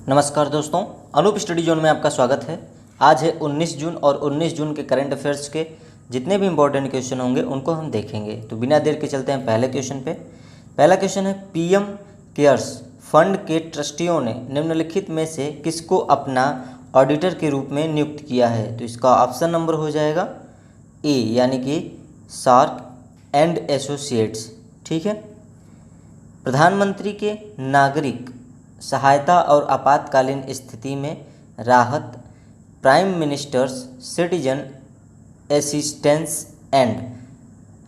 नमस्कार दोस्तों, Anoop study zone में आपका स्वागत है। आज है 19 जून और 19 जून के करंट अफेयर्स के जितने भी इंपॉर्टेंट क्वेश्चन होंगे उनको हम देखेंगे। तो बिना देर के चलते हैं पहले क्वेश्चन पे। पहला क्वेश्चन है, पीएम केयर्स फंड के ट्रस्टियों ने निम्नलिखित में से किसको अपना ऑडिटर के रूप में नियुक्त किया है? तो इसका ऑप्शन नंबर हो जाएगा ए, यानी कि शार्क एंड एसोसिएट्स। ठीक है। प्रधानमंत्री के नागरिक सहायता और आपातकालीन स्थिति में राहत, prime ministers citizen assistance and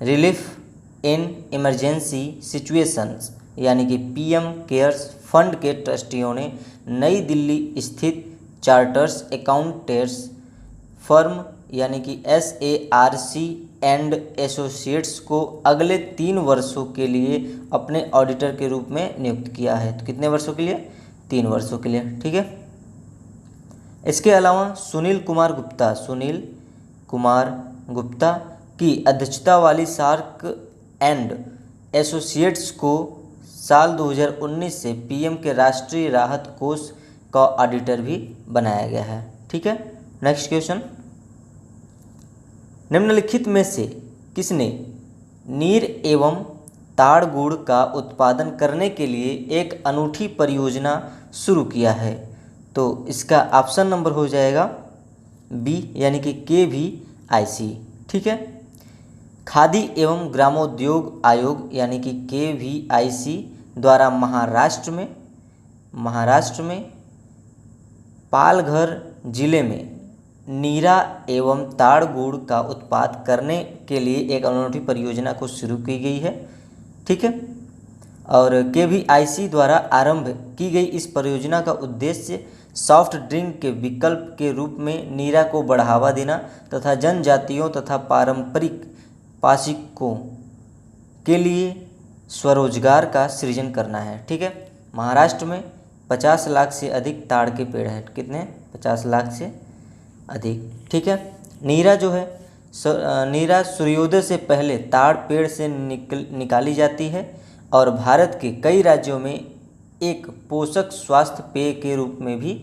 relief in emergency situations, यानी कि पीएम केयर्स फंड के ट्रस्टियों ने नई दिल्ली स्थित चार्टर्स अकाउंटेंट्स फर्म यानी कि SARC एंड एसोसिएट्स को अगले 3 वर्षों के लिए अपने ऑडिटर के रूप में नियुक्त किया है। तो कितने वर्षों के लिए? 3 वर्षों के लिए। ठीक है। इसके अलावा सुनील कुमार गुप्ता की अध्यक्षता वाली शार्क एंड एसोसिएट्स को साल 2019 से पीएम के राष्ट्रीय राहत कोष का ऑडिटर भी बनाया गया है। ठीक है। नेक्स्ट क्वेश्चन, निम्नलिखित में से किसने नीर एवं ताड़ गुड़ का उत्पादन करने के लिए एक अनूठी परियोजना शुरू किया है? तो इसका ऑप्शन नंबर हो जाएगा बी, यानी कि KVIC। ठीक है। खादी एवं ग्रामोद्योग आयोग यानी कि KVIC द्वारा महाराष्ट्र में पालघर जिले में नीरा एवं ताड़ गुड़ का उत्पाद करने के लिए एक अनूठी परियोजना को शुरू की गई है। ठीक है। और KVIC द्वारा आरंभ की गई इस परियोजना का उद्देश्य सॉफ्ट ड्रिंक के विकल्प के रूप में नीरा को बढ़ावा देना तथा जनजातियों तथा पारंपरिक पाशिकों के लिए स्वरोजगार का सृजन करना है। ठीक है। महाराष्ट्र में 50 लाख से अधिक ताड़ के पेड़ हैं। कितने? 50 लाख से अधिक। ठीक है। नीरा जो है नीरा सूर्योदय से पहले ताड़ पेड़ से निकाली जाती है और भारत के कई राज्यों में एक पोषक स्वास्थ्य पेय के रूप में भी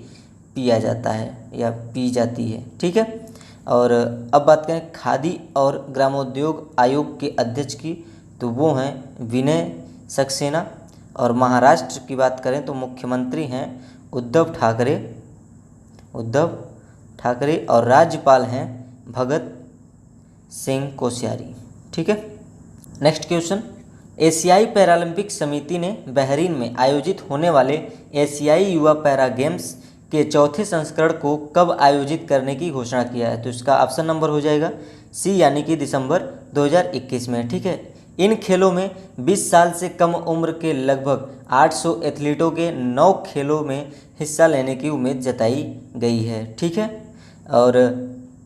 पिया जाता है या पी जाती है। ठीक है। और अब बात करें खादी और ग्रामोद्योग आयोग के अध्यक्ष की, तो वो हैं विनय सक्सेना। और महाराष्ट्र की बात करें तो मुख्यमंत्री हैं उद्धव ठाकरे और राज्यपाल हैं भगत सिंह कोश्यारी। ठीक है। नेक्स्ट क्वेश्चन, एशियाई पैरालंपिक समिति ने बहरीन में आयोजित होने वाले एशियाई युवा पैरा गेम्स के चौथे संस्करण को कब आयोजित करने की घोषणा किया है? तो इसका ऑप्शन नंबर हो जाएगा सी, यानी कि दिसंबर 2021 में। ठीक है। इन खेलों में 20 साल से कम उम्र के लगभग 800 एथलीटों के 9 खेलों में हिस्सा लेने की उम्मीद जताई गई है। ठीक है। और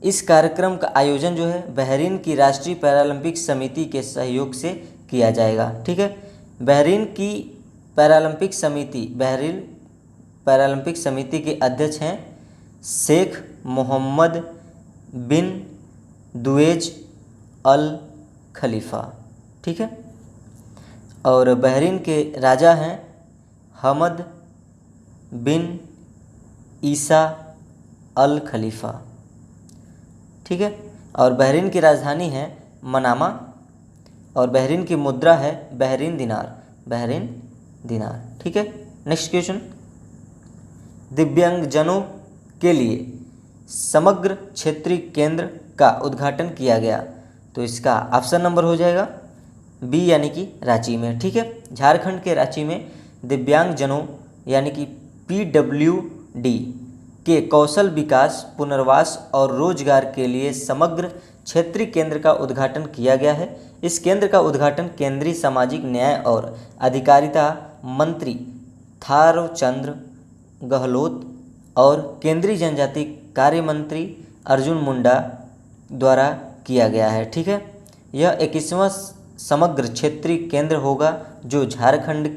इस कार्यक्रम का आयोजन जो है बहरीन की राष्ट्रीय पैरालंपिक समिति के सहयोग से किया जाएगा। ठीक है। बहरीन पैरालंपिक समिति के अध्यक्ष हैं शेख मोहम्मद बिन दुएज अल खलीफा। ठीक है। और बहरीन के राजा हैं हमद बिन ईसा अल खलीफा। ठीक है। और बहरीन की राजधानी है मनामा और बहरीन की मुद्रा है बहरीन दिनार। ठीक है। नेक्स्ट क्वेश्चन, दिव्यांगजनों के लिए समग्र क्षेत्रीय केंद्र का उद्घाटन किया गया। तो इसका ऑप्शन नंबर हो जाएगा बी, यानी कि रांची में। ठीक है। झारखंड के रांची में दिव्यांगजनों यानी कि PWD के कौशल विकास, पुनर्वास और रोजगार के लिए समग्र क्षेत्रीय केंद्र का उद्घाटन किया गया है। इस केंद्र का उद्घाटन केंद्रीय सामाजिक न्याय और अधिकारिता मंत्री थावरचंद गहलोत और केंद्रीय जनजाति कार्य मंत्री अर्जुन मुंडा द्वारा किया गया है। ठीक है। यह 21वां समग्र क्षेत्रीय केंद्र होगा जो झारखंड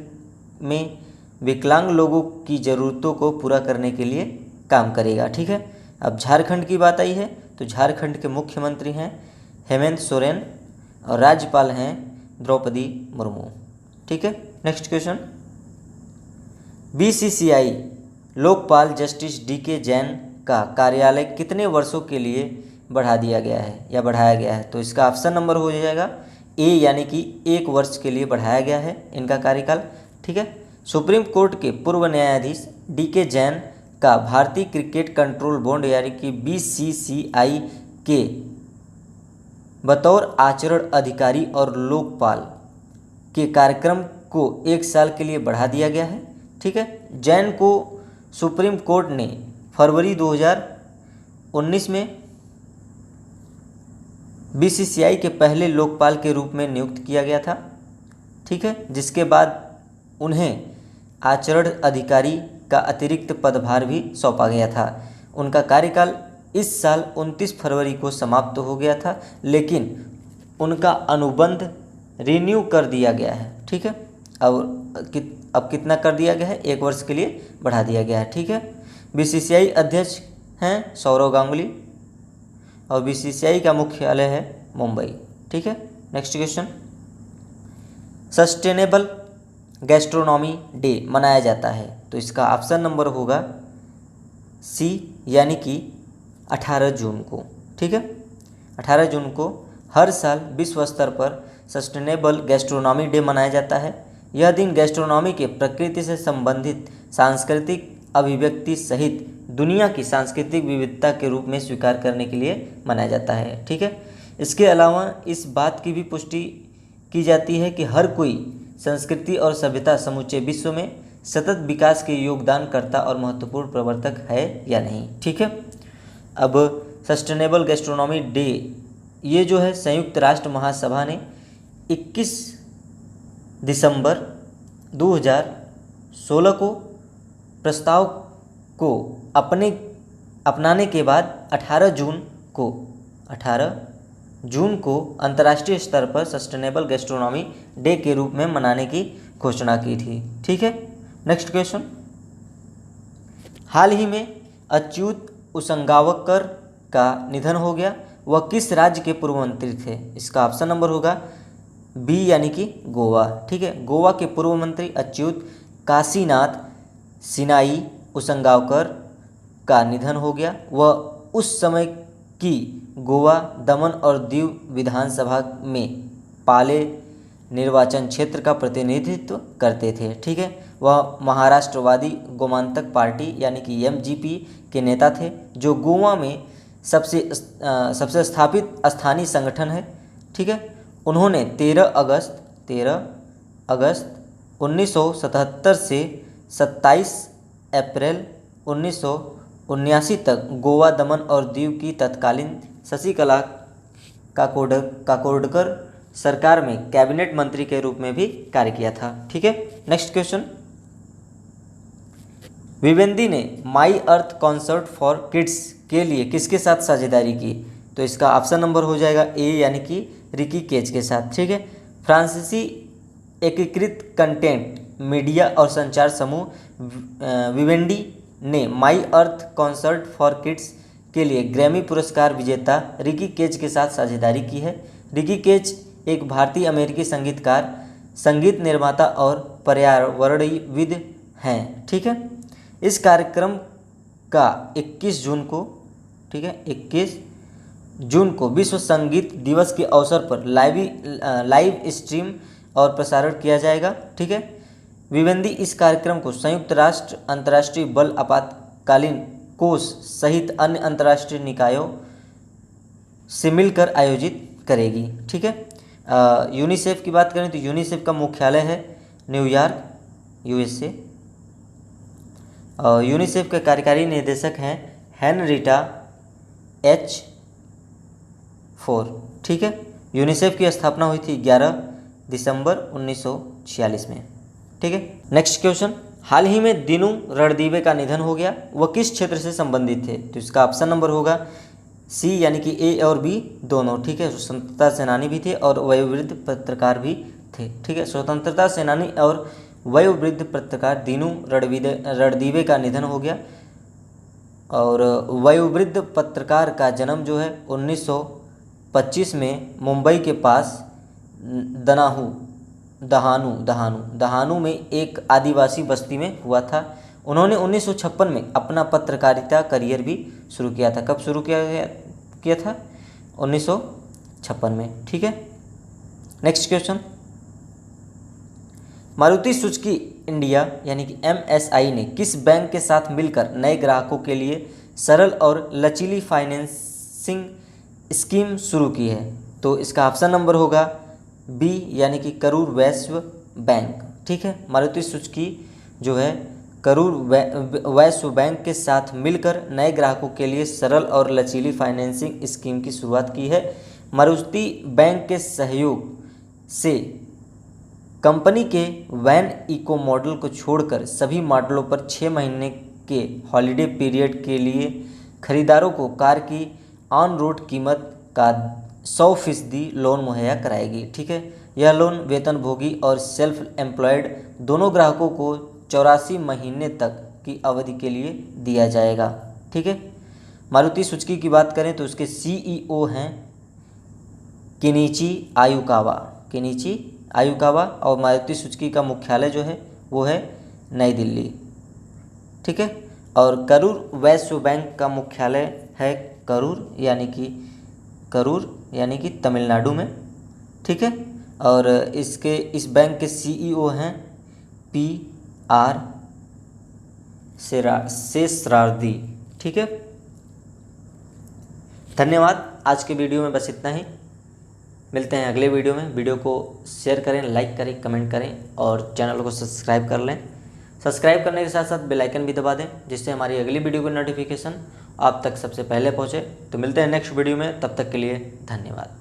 में विकलांग लोगों की ज़रूरतों को पूरा करने के लिए काम करेगा। ठीक है। अब झारखंड की बात आई है तो झारखंड के मुख्यमंत्री हैं हेमंत सोरेन और राज्यपाल हैं द्रौपदी मुर्मू। ठीक है। Next question, BCCI Lokpal justice DK. Jain का कार्यालय कितने वर्षों के लिए बढ़ा दिया गया है या बढ़ाया गया है? तो इसका ऑप्शन नंबर हो जाएगा ए, यानी कि 1 वर्ष के लिए बढ़ाया गया है इनका कार्यकाल। ठीक है। सुप्रीम कोर्ट के पूर्व न्यायाधीश डी.के. जैन का भारतीय क्रिकेट कंट्रोल बोर्ड यानी कि बीसीसीआई के बतौर आचरण अधिकारी और लोकपाल के कार्यक्रम को 1 साल के लिए बढ़ा दिया गया है। ठीक है। जैन को सुप्रीम कोर्ट ने फरवरी 2019 में बीसीसीआई के पहले लोकपाल के रूप में नियुक्त किया गया था। ठीक है। जिसके बाद उन्हें आचरण अधिकारी का अतिरिक्त पदभार भी सौंपा गया था। उनका कार्यकाल इस साल 29 फरवरी को समाप्त हो गया था, लेकिन उनका अनुबंध रिन्यू कर दिया गया है। ठीक है। अब कितना कर दिया गया है? 1 वर्ष के लिए बढ़ा दिया गया है। ठीक है। बीसीसीआई अध्यक्ष हैं सौरव गांगुली और बीसीसीआई का मुख्यालय है मुंबई। ठीक है। Next question, sustainable gastronomy day मनाया जाता है, तो इसका ऑप्शन नंबर होगा सी, यानी कि 18 जून को। ठीक है। 18 जून को हर साल विश्व स्तर पर सस्टेनेबल गैस्ट्रोनॉमी डे मनाया जाता है। यह दिन गैस्ट्रोनॉमी के प्रकृति से संबंधित सांस्कृतिक अभिव्यक्ति सहित दुनिया की सांस्कृतिक विविधता के रूप में स्वीकार करने के लिए मनाया जाता है। ठीक है। इसके अलावा इस बात की भी पुष्टि की जाती है कि हर कोई संस्कृति और सभ्यता समूचे विश्व में सतत विकास के योगदानकर्ता और महत्वपूर्ण प्रवर्तक है या नहीं। ठीक है। अब सस्टेनेबल गैस्ट्रोनॉमी डे ये जो है संयुक्त राष्ट्र महासभा ने 21 दिसंबर 2016 को प्रस्ताव को अपनाने के बाद 18 जून को अंतर्राष्ट्रीय स्तर पर सस्टेनेबल गैस्ट्रोनॉमी डे के रूप में मनाने की घोषणा की थी। ठीक है। नेक्स्ट क्वेश्चन, हाल ही में अच्युत उसंगावकर का निधन हो गया, वह किस राज्य के पूर्व मंत्री थे? इसका ऑप्शन नंबर होगा बी, यानी कि गोवा। ठीक है। गोवा के पूर्व मंत्री अच्युत काशीनाथ सिनाई उसंगावकर का निधन हो गया। वह उस समय की गोवा, दमन और दीव विधानसभा में पाले निर्वाचन क्षेत्र का प्रतिनिधित्व करते थे। ठीक है। वह महाराष्ट्रवादी गोमांतक पार्टी यानी कि एमजीपी के नेता थे, जो गोवा में सबसे स्थापित स्थानीय संगठन है। ठीक है। उन्होंने 13 अगस्त 1977 से 27 अप्रैल 1979 तक गोवा, दमन और दीव की तत्कालीन शशिकला काकोडकर सरकार में कैबिनेट मंत्री के रूप में भी कार्य किया था। ठीक है। नेक्स्ट क्वेश्चन, विवेंदी ने माई अर्थ कॉन्सर्ट फॉर किड्स के लिए किसके साथ साझेदारी की? तो इसका ऑप्शन नंबर हो जाएगा ए, यानी कि रिकी केज के साथ। ठीक है। फ्रांसीसी एकीकृत कंटेंट मीडिया और संचार समूह विवेंडी ने माई अर्थ कॉन्सर्ट फॉर किड्स के लिए ग्रैमी पुरस्कार विजेता रिकी केज के साथ साझेदारी की है। रिकी केज एक भारतीय अमेरिकी संगीतकार, संगीत निर्माता और पर्यावरणविद हैं। ठीक है। इस कार्यक्रम का 21 जून को, ठीक है, 21 जून को विश्व संगीत दिवस के अवसर पर लाइव स्ट्रीम और प्रसारण किया जाएगा। ठीक है। विवेंदी इस कार्यक्रम को संयुक्त राष्ट्र अंतर्राष्ट्रीय बल आपातकालीन कोष सहित अन्य अंतर्राष्ट्रीय निकायों से मिलकर आयोजित करेगी। ठीक है। यूनिसेफ की बात करें तो यूनिसेफ का मुख्यालय है न्यूयॉर्क, यूएसए। यूनिसेफ के कार्यकारी निदेशक हैं हेनरिटा एच. फोर। ठीक है। यूनिसेफ की स्थापना हुई थी 11 दिसंबर 1946 में। ठीक है। नेक्स्ट क्वेश्चन, हाल ही में दीनू रणदीवे का निधन हो गया, वह किस क्षेत्र से संबंधित थे? तो इसका ऑप्शन नंबर होगा सी, यानी कि ए और बी दोनों। ठीक है। स्वतंत्रता सेनानी भी थे और वयोवृद्ध पत्रकार भी थे। ठीक है। स्वतंत्रता सेनानी और वयोवृद्ध पत्रकार दीनू रणदीवे का निधन हो गया और वयोवृद्ध पत्रकार का जन्म जो है 1925 में मुंबई के पास दहानू में एक आदिवासी बस्ती में हुआ था। उन्होंने 1956 में अपना पत्रकारिता करियर भी शुरू किया था। कब शुरू किया था? 1956 में। ठीक है, next question. Maruti Suzuki India यानी कि MSI ने किस बैंक के साथ मिलकर नए ग्राहकों के लिए सरल और लचीली फाइनेंसिंग स्कीम शुरू की है? तो इसका ऑप्शन नंबर होगा बी यानी कि करूर वैश्य बैंक। ठीक है, मारुति सुजुकी जो है करूर वैश्य बैंक के साथ मिलकर नए ग्राहकों के लिए सरल और लचीली फाइनेंसिंग स्कीम की शुरुआत की है। मारुति बैंक के सहयोग से कंपनी के वैन इको मॉडल को छोड़कर सभी मॉडलों पर 6 महीने के हॉलिडे पीरियड के लिए खरीदारों को कार की ऑन रोड कीमत का 100% लोन मुहैया कराएगी। ठीक है, यह लोन वेतनभोगी और सेल्फ एम्प्लॉयड दोनों ग्राहकों को 84 महीने तक की अवधि के लिए दिया जाएगा। ठीक है, मारुति सुजुकी की बात करें तो उसके CEO हैं केनिची आयुकावा और मारुति सुजुकी का मुख्यालय जो है वो है नई दिल्ली। ठीक है, और करूर वैश्य बैंक का मुख्यालय है करूर यानी कि तमिलनाडु में। ठीक है, और इस बैंक के CEO हैं PR शेषरार्थी। ठीक है, धन्यवाद। आज के वीडियो में बस इतना ही, मिलते हैं अगले वीडियो में। वीडियो को शेयर करें, लाइक करें, कमेंट करें और चैनल को सब्सक्राइब कर लें। सब्सक्राइब करने के साथ साथ बेल आइकन भी दबा दें जिससे हमारी अगली वीडियो की नोटिफिकेशन आप तक सबसे पहले पहुंचे। तो मिलते हैं नेक्स्ट वीडियो में, तब तक के लिए धन्यवाद।